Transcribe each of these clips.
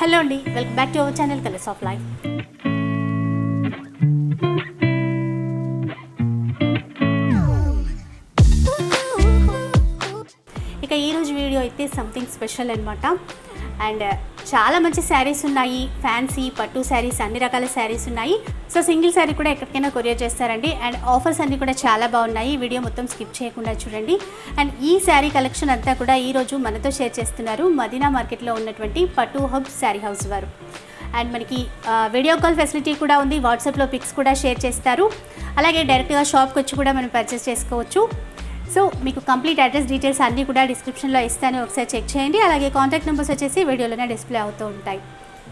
Hello అండి, welcome back to our channel colours of life. ఇక ఈరోజు వీడియో అయితే సంథింగ్ స్పెషల్ అనమాట. అండ్ చాలా మంచి శారీస్ ఉన్నాయి, ఫ్యాన్సీ పట్టు శారీస్, అన్ని రకాల శారీస్ ఉన్నాయి. సో సింగిల్ శారీ కూడా ఎక్కడికైనా కొరియర్ చేస్తారండి. అండ్ ఆఫర్స్ అన్నీ కూడా చాలా బాగున్నాయి. వీడియో మొత్తం స్కిప్ చేయకుండా చూడండి. అండ్ ఈ శారీ కలెక్షన్ అంతా కూడా ఈరోజు మనతో షేర్ చేస్తున్నారు మదీనా మార్కెట్లో ఉన్నటువంటి పట్టు హబ్ శారీ హౌస్ వారు. అండ్ మనకి వీడియో కాల్ ఫెసిలిటీ కూడా ఉంది, వాట్సాప్లో పిక్స్ కూడా షేర్ చేస్తారు. అలాగే డైరెక్ట్గా షాప్కి వచ్చి కూడా మనం పర్చేస్ చేసుకోవచ్చు. సో మీకు కంప్లీట్ అడ్రస్ డీటెయిల్స్ అన్నీ కూడా డిస్క్రిప్షన్లో ఇస్తాను, ఒకసారి చెక్ చేయండి. అలాగే కాంటాక్ట్ నెంబర్స్ వచ్చేసి వీడియోలోనే డిస్ప్లే అవుతూ ఉంటాయి.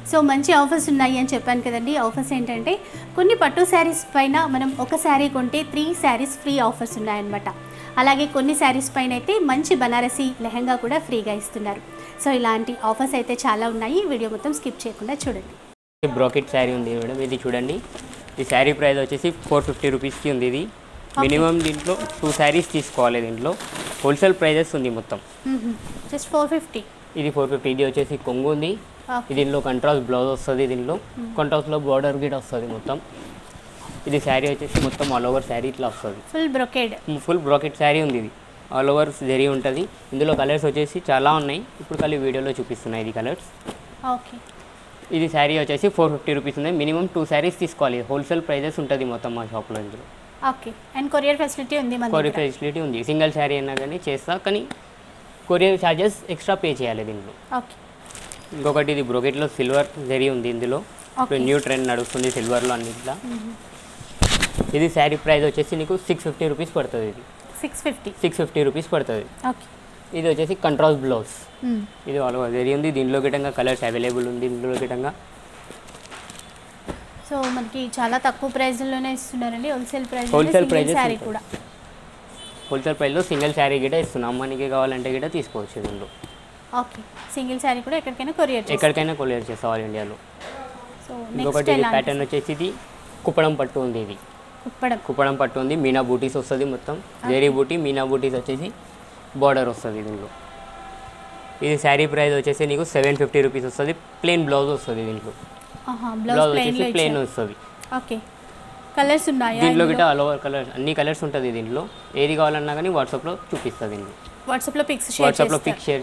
సో మంచి ఆఫర్స్ ఉన్నాయి అని చెప్పాను కదండి. ఆఫర్స్ ఏంటంటే కొన్ని పట్టు శారీస్ పైన మనం ఒక శారీ కొంటే 3 శారీస్ ఫ్రీ ఆఫర్స్ ఉన్నాయన్నమాట. అలాగే కొన్ని శారీస్ పైన అయితే మంచి బనారసీ లెహంగా కూడా ఫ్రీగా ఇస్తున్నారు. సో ఇలాంటి ఆఫర్స్ అయితే చాలా ఉన్నాయి. వీడియో మొత్తం స్కిప్ చేయకుండా చూడండి. బ్రోకెట్ శారీ ఉంది మేడం, ఇది చూడండి. ఈ శారీ ప్రైస్ వచ్చేసి 450 రూపీస్కి ఉంది. ఇది మినిమం దీంట్లో 2 శారీస్ తీసుకోవాలి. దీంట్లో హోల్సేల్ ప్రైజెస్ ఉంది మొత్తం. జస్ట్ 450. ఇది 450. ఇది వచ్చేసి కొంగు ఉంది. దీనిలో కంట్రాస్ట్ బ్లౌజ్ వస్తుంది. దీనిలో కంట్రాస్ట్లో బార్డర్ గిట్ వస్తుంది మొత్తం. ఇది శారీ వచ్చేసి మొత్తం ఆల్ ఓవర్ శారీ ఇట్లా వస్తుంది. ఫుల్ బ్రోకెట్ శారీ ఉంది. ఇది ఆల్ ఓవర్ జరీ ఉంటుంది. ఇందులో కలర్స్ వచ్చేసి చాలా ఉన్నాయి. ఇప్పుడు ఖాళీ వీడియోలో చూపిస్తున్నాయి ఇది కలర్స్. ఓకే. ఇది శారీ వచ్చేసి 450 రూపీస్ ఉంది. మినిమం 2 శారీస్ తీసుకోవాలి. హోల్సేల్ ప్రైజెస్ ఉంటుంది మొత్తం మా షాప్లో. ఇందులో ఓకే. అండ్ కొరియర్ ఫెసిలిటీ ఉంది. కొరియర్ ఫెసిలిటీ ఉంది. సింగిల్ శారీ అయినా కానీ చేస్తా, కానీ కొరియర్ ఛార్జెస్ ఎక్స్ట్రా పే చేయాలి దీంట్లో. ఓకే. ఇంకొకటి ఇది బ్రోకెట్లో సిల్వర్ జరీ ఉంది. ఇందులో ఇప్పుడు న్యూ ట్రెండ్ నడుస్తుంది సిల్వర్లో అన్నిట్లా. ఇది శారీ ప్రైస్ వచ్చేసి నీకు 650 రూపీస్ పడుతుంది. ఇది 650 రూపీస్ పడుతుంది. ఓకే. ఇది వచ్చేసి కంట్రాస్ట్ బ్లౌజ్. ఇది ఆల్ ఓవర్ జరీ ఉంది. దీనిలో గిటంగా కలర్స్ అవైలబుల్ ఉంది. ఇందులో గిటంగా సో మనకి చాలా తక్కువ ప్రైస్లోనే ఇస్తున్నారండి. హోల్సేల్ ప్రైస్ శారీ కూడా హోల్సేల్ ప్రైస్లో సింగిల్ శారీ గిట ఇస్తున్నాం. మనకి కావాలంటే గిట తీసుకోవచ్చు దీనిలో. ఓకే. సింగిల్ శారీ కూడా ఎక్కడికైనా కొరియర్ చేస్తాం ఆల్ ఇండియాలో. సో ఇంకొకటి ఇది ప్యాటర్న్ వచ్చేసి ఇది కుప్పడం పట్టు ఉంది. ఇది కుప్పడం పట్టు ఉంది. మీనా బూటీస్ వస్తుంది మొత్తం. జరీ బూటీ మీనా బూటీస్ వచ్చేసి బార్డర్ వస్తుంది దీనిలో. ఇది శారీ ప్రైస్ వచ్చేసి నీకు 750 రూపీస్ వస్తుంది. ప్లెయిన్ బ్లౌజ్ వస్తుంది దీంట్లో. బ్లౌజ్ వచ్చేసి ప్లెయిన్ వస్తుంది. ఓకే. కలర్స్ ఉన్నాయి దీంట్లో గిట్ట ఆల్ ఓవర్ కలర్స్, అన్ని కలర్స్ ఉంటుంది దీంట్లో. ఏది కావాలన్నా కానీ వాట్సాప్లో చూపిస్తుంది. దీన్ని వాట్సాప్లో పిక్స్ షేర్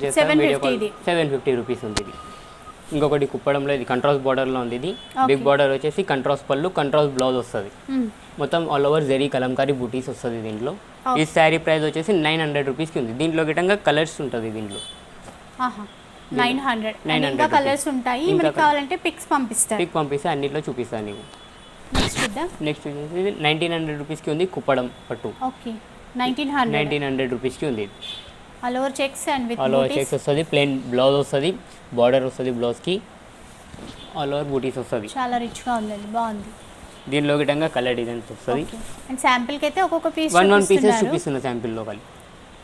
చేస్తాను. వీడియో కాల్ 750 రూపీస్ ఉంది. ఇది ఇంకొకటి కుప్పడంలో ఇది కంట్రాస్ట్ బార్డర్లో ఉంది. ఇది బిగ్ బార్డర్ వచ్చేసి కంట్రాస్ట్ పళ్ళు, కంట్రాస్ట్ బ్లౌజ్ వస్తుంది. మొత్తం ఆల్ ఓవర్ జరీ కలంకారీ బూటీస్ వస్తుంది దీంట్లో. ఈ శారీ ప్రైస్ వచ్చేసి 900 రూపీస్కి ఉంది. దీంట్లో గిట్టంగా కలర్స్ ఉంటుంది దీంట్లో. 900 కలర్స్ ఉంటాయి. మనకి కావాలంటే పిక్స్ పంపిస్తే అన్నిట్లో చూపిస్తాను నీకు. నెక్స్ట్ ఇది 1900 రూపీస్కి ఉంది. కుప్పడం పట్టు. ఓకే. 1900 రూపీస్కి ఉంది. All over checks and with all over checks వస్తుంది. ప్లెయిన్ బ్లౌజ్ వస్తుంది. బార్డర్ వస్తుంది బ్లౌజ్కి. ఆల్ ఓవర్ బూటీస్ వస్తుంది. చాలా రిచ్గా ఉంది, బాగుంది. దీనిలో గిట్టంగా కలర్ డిజైన్స్ వస్తుంది. అండ్ శాంపిల్కి అయితే ఒక్కొక్క పీస్ 1 పీసెస్ చూపిస్తున్నా శాంపిల్లో. కానీ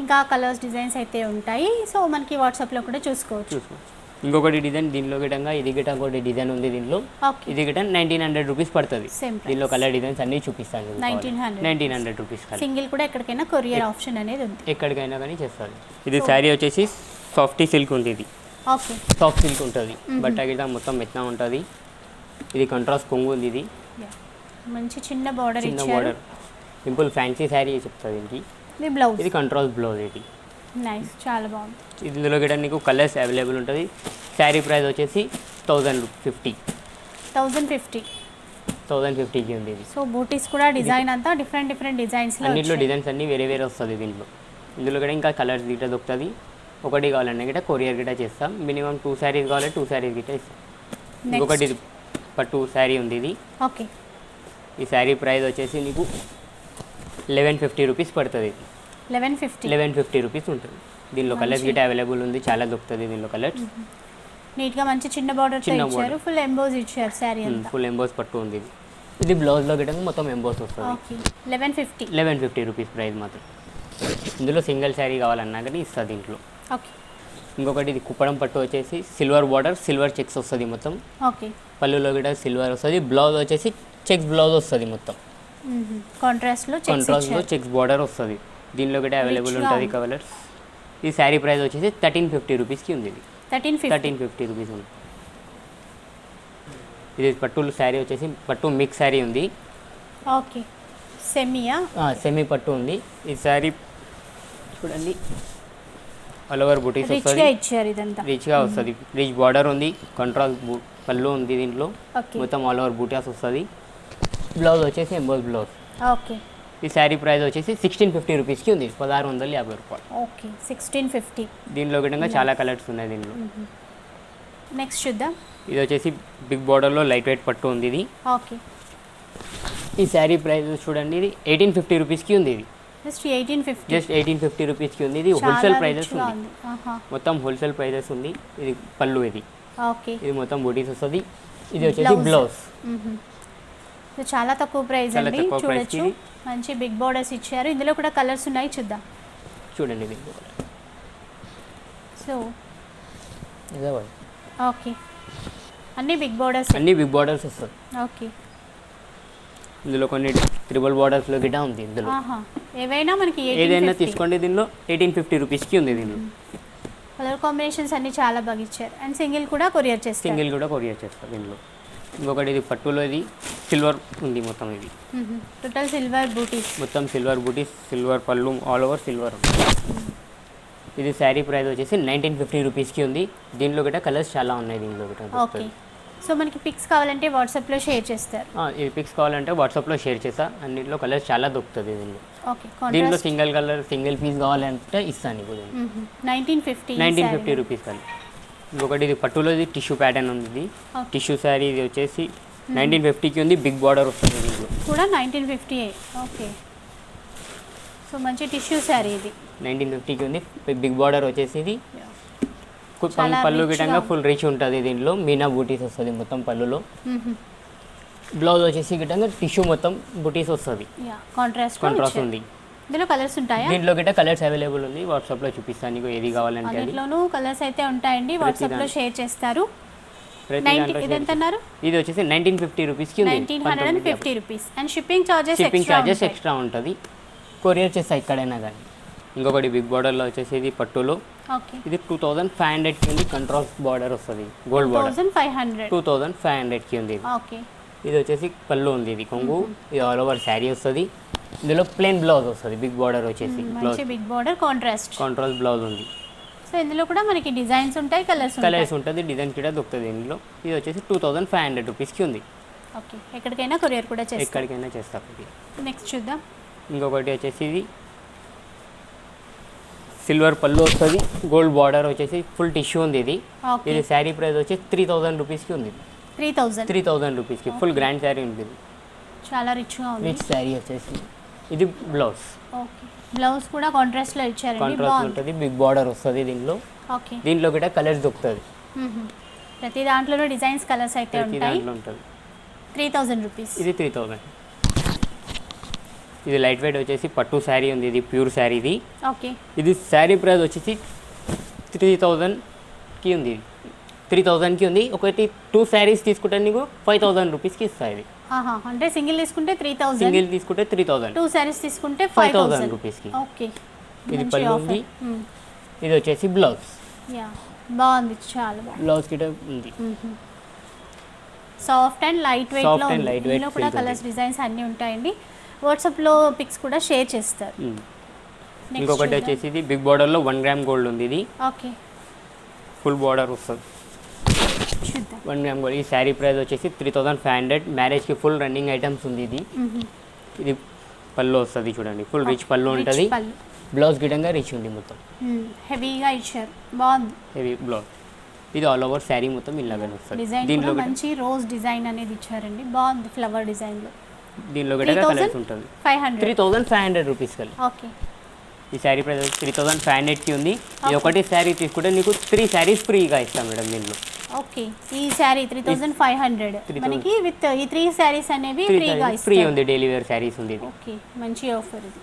ఇంకా కలర్స్ డిజైన్స్ అయితే ఉంటాయి. సో మనకి వాట్సాప్లో కూడా చూసుకోవచ్చు. ఇంకొకటి డిజైన్ దీనిలో గిట్టంగా ఇది గిట్ట ఇంకోటి డిజైన్ ఉంది దీనిలో. ఇది గిట్ట 1900 రూపీస్ పడుతుంది. దీనిలో కలర్ డిజైన్స్ అన్ని చూపిస్తాను. 1900 రూపీస్. సింగిల్ కూడా ఎక్కడికైనా కొరియర్ ఆప్షన్ అనేది ఉంది, ఎక్కడికైనా కానీ చేస్తారు. ఇది శారీ వచ్చేసి సాఫ్టీ సిల్క్ ఉంది. ఇది ఓకే. సాఫ్ట్ సిల్క్ ఉంటుంది. బట్ట గిట్ట మొత్తం మెత్తగా ఉంటుంది. ఇది కంట్రాస్ట్ కొంగు ఉంది. ఇది మంచి చిన్న బార్డర్ సింపుల్ ఫ్యాన్సీ శారీ చెప్తుంది. దీనికి ఇది కంట్రాస్ట్ బ్లౌజ్. ఇది నైస్, చాలా బాగుంది. ఇందులో గిట్ట నీకు కలర్స్ అవైలబుల్ ఉంటుంది. శారీ ప్రైస్ వచ్చేసి 1050కి ఉంది. ఇది సో బూటీస్ కూడా డిజైన్ అంతా డిఫరెంట్ డిజైన్స్. అన్నింటిలో డిజైన్స్ అన్ని వేరే వస్తుంది దీంట్లో. ఇందులో కూడా ఇంకా కలర్స్ గిట్ట దొరుకుతుంది. ఒకటి కావాలన్నా గిట్ట కొరియర్ గిట్ట చేస్తాం. మినిమం 2 శారీస్ కావాలి, 2 శారీస్ గిట్ట ఇస్తాం. ఇంకొకటి ఇది పట్టు శారీ ఉంది. ఇది ఓకే. ఈ శారీ ప్రైస్ వచ్చేసి నీకు 1150 రూపీస్ పడుతుంది. 1150 రూపీస్ ఉంటుంది. దీనిలో కలర్స్ గిట్ట అవైలబుల్ ఉంది, చాలా దొరుకుతుంది దీనిలో కలర్స్. నీట్గా మంచి చిన్న బార్డర్ ఇచ్చారు. ఫుల్ ఎంబోస్ ఇచ్చారు శారీ అంతా. ఫుల్ ఎంబోస్ పట్టు ఉంది. ఇది బ్లౌజ్లో గిట్ట మొత్తం ఎంబోస్ వస్తుంది. ఓకే. 1150 రూపీస్ ప్రైస్ మాత్రం. ఇందులో సింగిల్ శారీ కావాలన్నా కానీ ఇస్తుంది దీంట్లో. ఓకే. ఇంకొకటి ఇది కుప్పడం పట్టు వచ్చేసి సిల్వర్ బార్డర్, సిల్వర్ చెక్స్ వస్తుంది మొత్తం. ఓకే. పళ్ళులో గిట్ట సిల్వర్ వస్తుంది. బ్లౌజ్ వచ్చేసి చెక్స్ బ్లౌజ్ వస్తుంది మొత్తం. కాంట్రాస్ట్లో చెక్స్ బార్డర్ వస్తుంది. దీనిలో కూడా అవైలబుల్ ఉంటుంది కలర్స్. ఈ శారీ ప్రైస్ వచ్చేసి 1350 రూపీస్కి ఉంది. ఇది 1350 రూపీస్ ఉంది. ఇది పట్టు శారీ వచ్చేసి పట్టు మిక్స్ శారీ ఉంది. ఓకే, సెమీయా? సెమీ పట్టు ఉంది. ఈ శారీ చూడండి ఆల్ ఓవర్ బూటీస్ రిచ్గా వస్తుంది. ఇచ్చారు ఇదంతా. రిచ్గా వస్తుంది. రిచ్ బార్డర్ ఉంది, కాంట్రాస్ట్ పళ్ళు ఉంది దీంట్లో. ఓకే, మొత్తం ఆల్ ఓవర్ బూటాస్ వస్తుంది. బ్లౌజ్ వచ్చేసి ఎంబోస్ బ్లౌజ్. ఓకే. ఈ శారీ ప్రైస్ వచ్చేసి 1650 రూపీస్కి ఉంది, 1650 రూపాయలు. ఓకే, 1650. దీనిలో విధంగా చాలా కలర్స్ ఉన్నాయి దీనిలో. నెక్స్ట్ చూద్దాం. ఇది వచ్చేసి బిగ్ బార్డర్లో లైట్ వెయిట్ పట్టు ఉంది ఇది. ఓకే, ఈ శారీ ప్రైస్ చూడండి, ఇది 1850 రూపీస్కి ఉంది. ఇది జస్ట్ 1850. జస్ట్ 1850 రూపీస్కి ఉంది. ఇది హోల్సేల్ ప్రైజెస్ ఉంది, మొత్తం హోల్సేల్ ప్రైజెస్ ఉంది. ఇది పళ్ళు, ఇది ఓకే, ఇది మొత్తం బూటీస్ వస్తుంది. ఇది వచ్చేసి బ్లౌజ్. సో చాలా తక్కువ ప్రైస్ చాలా అండి. తక్కువ price చూడొచ్చు, మంచి బిగ్ బోర్డర్స్ ఇచ్చారు. ఇందులో కూడా కలర్స్ ఉన్నాయి, చూద్దాం. చూడండి దీంట్లో సో ఇదే వాళ్ళు. ఓకే, అన్ని బిగ్ బోర్డర్స్. అన్ని బిగ్ బార్డర్స్ వస్తుంది. ఓకే, ఇందులో కొన్ని ట్రిపుల్ బార్డర్స్లో గిటా ఉంది. ఇందులో ఏవైనా మనకి ఏదైనా తీసుకోండి. దీనిలో 1850 రూపీస్కి ఉంది. దీనిలో కలర్ కాంబినేషన్స్ అన్ని చాలా బాగా ఇచ్చారు. అండ్ సింగిల్ కూడా కొరియర్ చేస్తారు. సింగిల్ కూడా కొరియర్ చేస్తారు దీనిలో. ఇంకొకటి ఇది పట్టులో ఇది సిల్వర్ ఉంది మొత్తం. ఇది టోటల్ సిల్వర్ బూటీస్, మొత్తం సిల్వర్ బూటీస్, సిల్వర్ పళ్ళు, ఆల్ ఓవర్ సిల్వర్. ఇది శారీ ప్రైస్ వచ్చేసి 1950 రూపీస్కి ఉంది. దీనిలో కూడా కలర్స్ చాలా ఉన్నాయి దీనిలో కూడా. ఓకే, సో మనకి పిక్స్ కావాలంటే వాట్సాప్లో షేర్ చేస్తారు. ఇది పిక్స్ కావాలంటే వాట్సాప్లో షేర్ చేస్తా. అన్నింటిలో కలర్స్ చాలా దొరుకుతుంది దీనిలో. ఓకే, దీనిలో సింగిల్ కలర్ సింగిల్ పీస్ కావాలంటే ఇస్తాను ఇప్పుడు. 1950 రూపీస్ కానీ. ఇంకొకటి ఇది పట్టులో ఇది టిష్యూ ప్యాటర్న్ ఉంది. ఇది టిష్యూ శారీ. ఇది వచ్చేసి 1950కి ఉంది. బిగ్ బార్డర్ వస్తుంది దీంట్లో కూడా 1950. ఓకే, సో మంచి టిష్యూ శారీ ఇది. 1950కి ఉంది. బిగ్ బార్డర్ వచ్చేసి ఇది చాలా పళ్ళు rich గిటంగా గా ఫుల్ రిచ్ ఉంటుంది. దీంట్లో మీనా బూటీస్ వస్తుంది మొత్తం పళ్ళులో. బ్లౌజ్ వచ్చేసి గిటంగా టిష్యూ మొత్తం బూటీస్ వస్తుంది. కాంట్రాస్ట్ ఉంది. ఇందులో కలర్స్ ఉంటాయా? దీంట్లో గిట్ట కలర్స్ అవైలబుల్ ఉంది. వాట్సాప్లో చూపిస్తాను నీకు ఏది కావాలంటే అది. దీంట్లోనూ కలర్స్ అయితే ఉంటాయండి, వాట్సాప్లో షేర్ చేస్తారు. ప్రతి 90 దాంట్లో ఇది ఎంత అన్నారు? ఇది వచ్చేసి 1950 రూపీస్కి ఉంది. 1950 rupees. And shipping charges extra ఉంటుంది. కొరియర్ చేస్తా ఎక్కడైనా కానీ. ఇంకొకటి బిగ్ బార్డర్లో వచ్చేసి ఇది పట్టులో. ఓకే, ఇది 2500కి ఉంది. కాంట్రాస్ట్ బార్డర్ వస్తుంది, గోల్డ్ బార్డర్. 2500కి ఉంది. ఓకే, ఇది వచ్చేసి పళ్ళు ఉంది. ఇది కొంగు. ఇది ఆల్ ఓవర్ శారీ వస్తుంది. ఇందులో ప్లెయిన్ బ్లౌజ్ వస్తుంది. బిగ్ బార్డర్ వచ్చేసి మంచి బిగ్ బార్డర్ కాంట్రాస్ట్ బ్లౌజ్ ఉంది. సో ఇందులో కూడా మనకి డిజైన్స్ ఉంటాయి, కలర్స్ ఉంటుంది. డిజైన్ కూడా దొరుకుతుంది ఇందులో. ఇది వచ్చేసి 2500 రూపీస్కి ఉంది. ఓకే, ఎక్కడికైనా కొరియర్ కూడా చేస్తారు. ఎక్కడికైనా చేస్తాం. నెక్స్ట్ చూద్దాం. ఇంకొకటి వచ్చేసి ఇది సిల్వర్ పళ్ళు వస్తుంది. గోల్డ్ బార్డర్ వచ్చేసి ఫుల్ టిష్యూ ఉంది. ఇది ఇది శారీ ప్రైస్ వచ్చి 3000 రూపీస్కి ఉంది. 3000 రూపీస్కి ఫుల్ గ్రాండ్ శారీ ఉంటుంది. చాలా రిచ్గా ఉంది. రిచ్ శారీ వచ్చేసి ఇది బ్లౌజ్. ఓకే, బ్లౌజ్ కూడా కాంట్రాస్ట్లో ఇచ్చారండి. కాంట్రాస్ట్ ఉంటుంది. బిగ్ బార్డర్ వస్తుంది దీనిలో. ఓకే, దీంట్లో కూడా కలర్స్ దొరుకుతుంది. ప్రతి దాంట్లోనూ డిజైన్స్ కలర్స్ అయితే ఉంటాయి. దాంట్లో ఉంటుంది. 3000 రూపీస్. ఇది 3000. ఇది లైట్ వెయిట్ వచ్చేసి పట్టు శారీ ఉంది. ఇది ప్యూర్ శారీ. ఇది ఓకే, ఇది శారీ ప్రైస్ వచ్చేసి 3000కి ఉంది. 3000కి ఉంది. ఒకటి 2 శారీస్ తీసుకుంటే నీకు 5000 రూపీస్కి ఇస్తాయి. ఇది అంటే సింగిల్ తీసుకుంటే 3000, సింగిల్ తీసుకుంటే 3000, 2 శారీస్ తీసుకుంటే 5000 రూపీస్కి. ఓకే, ఇది పళ్ళు ఉంది. ఇది వచ్చేసి బ్లౌజ్. బాగుంది, చాలా బాగుంది. బ్లౌజ్ కిట ఉంది. సాఫ్ట్ అండ్ లైట్ వెయిట్ లో and light weight దీనిలో కూడా కలర్స్ డిజైన్స్ అన్నీ ఉంటాయండి. వాట్సాప్లో పిక్స్ కూడా షేర్ చేస్తారు. ఇంకొకటి వచ్చేసి ఇది బిగ్ బార్డర్లో 1 గ్రామ్ గోల్డ్ ఉంది. ఇది ఓకే, ఫుల్ బార్డర్ వస్తుంది. చూద్దాం. 1 గ్రామ్ గోల్డ్. ఈ శారీ ప్రైస్ వచ్చేసి 3500. మ్యారేజ్కి ఫుల్ రన్నింగ్ ఐటమ్స్ ఉంది. ఇది పళ్ళు వస్తుంది చూడండి. ఫుల్ రిచ్ పళ్ళు ఉంటుంది. బ్లౌజ్ గిటంగా రిచ్ ఉంది మొత్తం. హెవీగా ఇచ్చారు, బాగుంది. Heavy blouse. ఇది ఆల్ ఓవర్ శారీ మొత్తం ఇలాగే వస్తుంది. దీంట్లో మంచి రోజ్ డిజైన్ అనేది ఇచ్చారండి, బాగుంది. ఫ్లవర్ డిజైన్లో దీనిలో కూడా కలర్స్ ఉంటుంది. 3500 రూపీస్ కల్. ఓకే, ఈ శారీ ప్రైస్ 3500కి ఉంది. ఇది ఒకటి శారీ తీసుకుంటే నీకు 3 శారీస్ ఫ్రీగా ఇస్తాం మేడం దీనిలో. ఓకే, ఈ శారీ 3500 మనకి విత్ ఈ 3 శారీస్ అనేవి ఫ్రీగా ఇస్తారు. ఫ్రీ ఉంది. డైలీ వేర్ శారీస్ ఉంది. ఇది ఓకే, మంచి ఆఫర్ ఇది.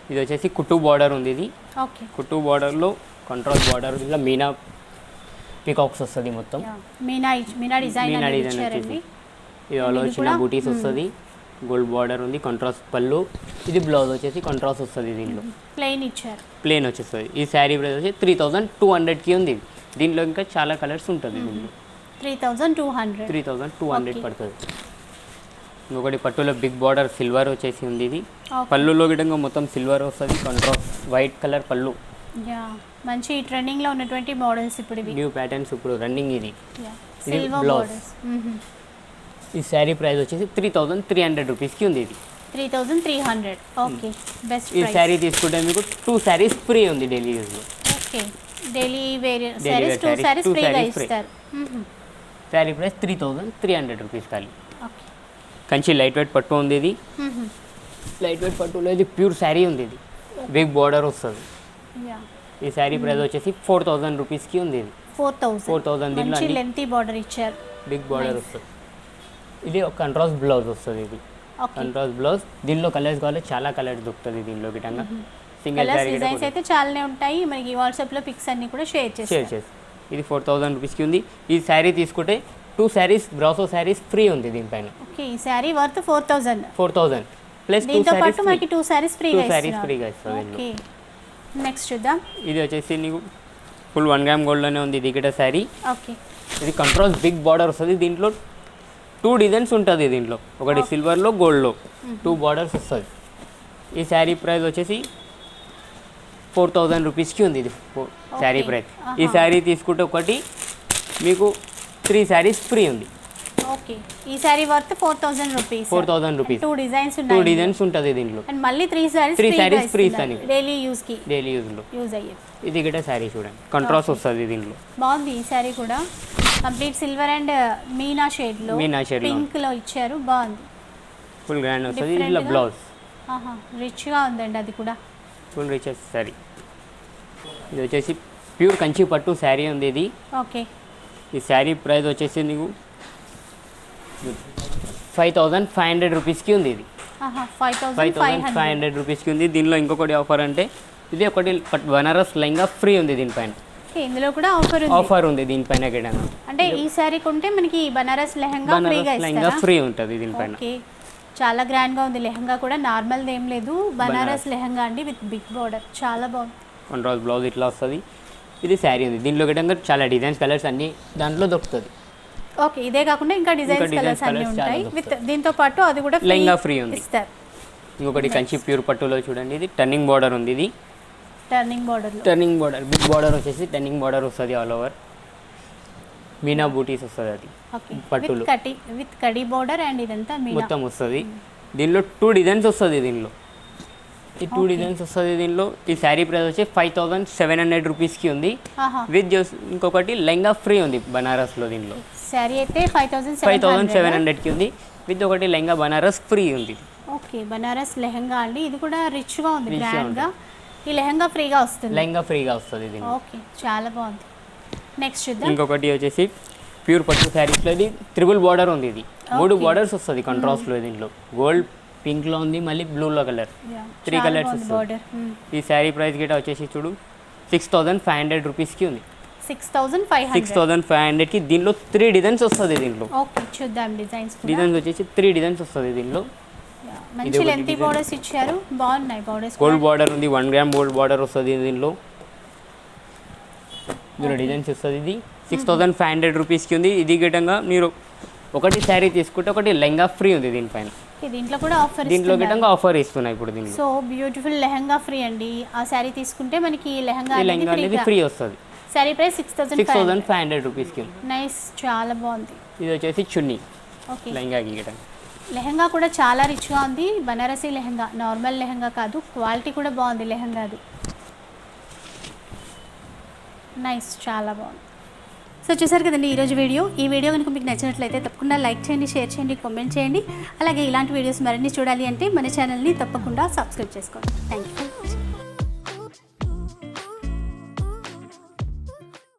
ఇది వచ్చేసి కుట్టు బార్డర్ ఉంది. ఇది ఓకే, కుట్టు బార్డర్లో కాంట్రాస్ట్ బార్డర్. ఇలా మీనా పీకాక్స్ వస్తుంది మొత్తం. మీనా డిజైన్ అనేది ఇచ్చారండి. ఇది ఆల్ ఓవర్ చిన్న బూటీస్ వస్తుంది. గోల్డ్ బార్డర్ ఉంది. కాంట్రాస్ట్ పళ్ళు. ఇది బ్లౌజ్ వచ్చేసి కాంట్రాస్ట్ వస్తుంది. దీనిలో ప్లెయిన్ ఇచ్చారు. ప్లెయిన్ వచ్చేస్తుంది. ఈ శారీ ప్రైస్ వచ్చి 3200కి ఉంది. దీనిలో ఇంకా చాలా కలర్స్ ఉంటుంది. దీనిలో 3200. 3200 Okay. పడుతుంది. ఇంకొకటి పట్టులో బిగ్ బార్డర్ సిల్వర్ వచ్చేసి ఉంది. ఇది Okay. పళ్ళులో గిటంగా మొత్తం సిల్వర్ వస్తుంది. కాంట్రాస్ట్ వైట్ కలర్ పళ్ళు. యా మంచి ట్రెండింగ్లో ఉన్నటువంటి మోడల్స్ ఇప్పుడు ఇవి. న్యూ ప్యాటర్న్స్ ఇప్పుడు రన్నింగ్ ఇది. ఇది సిల్వర్ బ్లౌజ్. బోర్డర్స్. ఈ శారీ ప్రైస్ వచ్చేసి 3300 రూపీస్కి ఉంది. ఇది 3300. ఓకే బెస్ట్ ఈ ప్రైస్. శారీ తీసుకుంటే మీకు 2 శారీస్ ఫ్రీ ఉంది డైలీ యూజ్లో. Okay daily wear Daily saris wear 2 sarees, saris 2 ఫ్రీగా sarees free. ఇస్తారు. శారీ ప్రైస్ 3300 రూపీస్ ఖాళీ. ఓకే కంచి లైట్ వెయిట్ పట్టు ఉంది. ఇది లైట్ వెయిట్ పట్టులో ఇది ప్యూర్ శారీ ఉంది. ఇది బిగ్ బార్డర్ వస్తుంది. యా ఈ శారీ ప్రైస్ వచ్చేసి 4000 రూపీస్కి ఉంది. ఇది 4000 దీనిలో మంచి అన్ని లెంతీ బార్డర్ ఇచ్చారు. బిగ్ బార్డర్ వస్తుంది. ఇది ఒక కంట్రాస్ట్ బ్లౌజ్ వస్తుంది. ఇది ఓకే కంట్రాస్ట్ బ్లౌజ్. దీనిలో కలర్స్ కావాలి, చాలా కలర్స్ దొరుకుతుంది దీనిలో గిటంగా. సింగిల్ కలర్స్ శారీ డిజైన్స్ అయితే చాలానే ఉంటాయి. మనకి వాట్సాప్లో పిక్స్ అన్ని కూడా షేర్ షేర్ చేస్తారు. చేసి ఇది 4000 రూపీస్కి ఉంది. ఈ శారీ తీసుకుంటే 2 శారీస్ బ్రాసో శారీస్ ఫ్రీ ఉంది దీనిపైన. ఓకే ఈ శారీ వర్త్ 4000. 4000 ప్లస్ 2 దీంతో శారీస్ పాటు మనకి 2 సారీస్ ఫ్రీగా 2 శారీస్ ఇస్తున్నారు. ఫ్రీగా ఇస్తుంది దీనిలో. ఓకే నెక్స్ట్ చూద్దాం. ఇది వచ్చేసి నీకు ఫుల్ 1 గ్రామ్ గోల్డ్లోనే ఉంది. ఇది గిట శారీ. ఓకే ఇది కంట్రాస్ట్ బిగ్ బార్డర్ వస్తుంది. దీంట్లో 2 డిజైన్స్ ఉంటుంది. దీంట్లో ఒకటి సిల్వర్లో గోల్డ్లో 2 బార్డర్స్ వస్తుంది. ఈ శారీ ప్రైస్ వచ్చేసి 4000 రూపీస్కి ఉంది. ఇది శారీ ప్రైస్. ఈ శారీ తీసుకుంటే ఒకటి మీకు 3 శారీస్ ఫ్రీ ఉంది. ఓకే ఈ sari worth 4000 rupees. 4000 rupees. 2 designs 2 ఉన్నాయి. డిజైన్స్ ఉంటుంది దీంట్లో. అండ్ మళ్ళీ 3 సారీస్ 3 sarees free ఇస్తాను. డైలీ యూస్ కి డైలీ యూజ్లో. యూజ్ అయ్యేది. ఇది గిట శారీ చూడండి కంట్రాస్ట్ వస్తుంది దీంట్లో. బాగుంది ఈ శారీ కూడా. Complete silver and Meena shade లో మీనా shade లో. పింక్ లో ఇచ్చారు. బాగుంది. ఫుల్ గ్రాండ్ వస్తుంది. Different ఇట్లా గా? బ్లౌజ్ ఆహా రిచ్ గా ఉందండి అది కూడా. Full riches sari. ఇది వచ్చేసి ప్యూర్ కంచి పట్టు శారీ ఉంది. ఇది ఓకే ఈ శారీ ప్రైస్ వచ్చేసి నీకు 5500 రూపీస్కి ఉంది. ఇది ఆహా 5500. 5500 రూపీస్కి ఉంది. దీనిలో ఇంకొకటి ఆఫర్ అంటే ఇది ఒకటి బనారస్ లెహంగా ఫ్రీ ఉంది దీనిపైన. ఓకే ఇందులో కూడా ఆఫర్ ఉంది. ఆఫర్ ఉంది దీనిపైన గిట. అంటే ఈ శారీ కొంటే మనకి బనారస్ లెహంగా ఫ్రీగా బనారస్ లెహంగా ఇస్తారా? ఫ్రీ ఉంటుంది దీనిపైన. ఓకే చాలా గ్రాండ్ గా ఉంది లెహంగా కూడా. నార్మల్ ఏం లేదు బనారస్ లెహంగా అండి విత్ బిగ్ బార్డర్. చాలా బాగుంది. కాంట్రాస్ట్ బ్లౌజ్ ఇట్లా వస్తుంది. ఇది శారీ ఉంది. దీనిలో గిటంగా చాలా డిజైన్స్ కలర్స్ అన్ని దాంట్లో దొరుకుతుంది. ఓకే ఇదే కాకుండా ఇంకా డిజైన్స్ designs కలర్స్ అన్ని colours ఉంటాయి. చాలా విత్ దీంతో పాటు అది కూడా లెహంగా free ఉంది. ఇస్తారు. ఇంకొకటి కంచి ప్యూర్ పట్టులో చూడండి. ఇది టర్నింగ్ బార్డర్ ఉంది. ఇది టర్నింగ్ బార్డర్ లో. టర్నింగ్ బార్డర్ బిగ్ బార్డర్ వచ్చేసి టర్నింగ్ బార్డర్ వస్తుంది. ఆల్ ఓవర్ మీనా బూటీస్ వస్తుంది. అది ఓకే పట్టులో. విత్ కడి బార్డర్ అండ్ ఇదంతా మీనా. మొత్తం వస్తుంది. దీనిలో 2 డిజైన్స్ వస్తుంది. దీనిలో ఈ 2 డిజైన్స్ వస్తుంది. దీనిలో ఈ శారీ ప్రైస్ వచ్చి 5700 రూపీస్కి ఉంది. ఆహా విత్ ఇంకొకటి లెహంగా ఫ్రీ ఉంది బనారస్లో. దీనిలో శారీ అయితే 5700. 5700కి ఉంది. విత్ ఒకటి లెహంగా బనారస్ ఫ్రీ ఉంది. ఓకే బనారస్ లెహంగా అండి. ఇది కూడా రిచ్ గా ఉంది Rich గా గ్రాండ్ గా. ఈ లెహంగా ఫ్రీగా వస్తుంది. లెహంగా ఫ్రీగా వస్తుంది దీనిలో. ఓకే చాలా బాగుంది. నెక్స్ట్ చూద్దాం. ఇంకొకటి వచ్చేసి ప్యూర్ పట్టు శారీస్లో ఇది 3 బార్డర్ ఉంది. ఇది 3 బార్డర్స్ వస్తుంది కాంట్రాస్ట్లో. దీంట్లో గోల్డ్ పింక్లో ఉంది, మళ్ళీ బ్లూలో కలర్. 3 కలర్స్ వస్తుంది. బార్డర్ ఈ శారీ ప్రైస్ గిట వచ్చేసి చూడు 6500 రూపీస్కి ఉంది. 6500. 6500కి దీనిలో 3 డిజైన్స్ వస్తుంది. దీంట్లో ఓకే చూద్దాం డిజైన్స్ కూడా. డిజైన్స్ వచ్చేసి 3 డిజైన్స్ వస్తుంది దీనిలో. మంచి లెంతీ బోర్డర్స్ ఇచ్చారు. బాగున్నాయి బోర్డర్స్. గోల్డ్ బార్డర్ ఉంది. 1 గ్రామ్ గోల్డ్ బార్డర్ వస్తుంది దీనిలో. దీనిలో డిజైన్స్ వస్తుంది. ఇది 6500 రూపీస్కి ఉంది. ఇది గిటంగా మీరు ఒకటి శారీ తీసుకుంటే ఒకటి లెహంగా ఫ్రీ ఉంది దీనిపైన. దీంట్లో కూడా ఆఫర్. దీంట్లో గిటంగా ఆఫర్ ఇస్తున్నాయి ఇప్పుడు దీనిలో. సో బ్యూటిఫుల్ లెహంగా ఫ్రీ అండి. ఆ శారీ తీసుకుంటే మనకి లెహంగా అనేది ఫ్రీ వస్తుంది. శారీ ప్రైస్ 6500 రూపీస్కి. నైస్ చాలా బాగుంది. ఇది వచ్చేసి చున్నీ ఓకే లెహంగాకి గిటంగా. లెహంగా కూడా చాలా రిచ్గా ఉంది. బనారసీ లెహంగా, నార్మల్ లెహంగా కాదు. క్వాలిటీ కూడా బాగుంది లెహంగాది. నైస్ చాలా బాగుంది. సో చూసారు కదండి ఈరోజు వీడియో. ఈ వీడియో కనుక మీకు నచ్చినట్లయితే తప్పకుండా లైక్ చేయండి, షేర్ చేయండి, కామెంట్ చేయండి. అలాగే ఇలాంటి వీడియోస్ మరిన్ని చూడాలి అంటే మన ఛానల్ని తప్పకుండా సబ్స్క్రైబ్ చేసుకోండి. Thank you.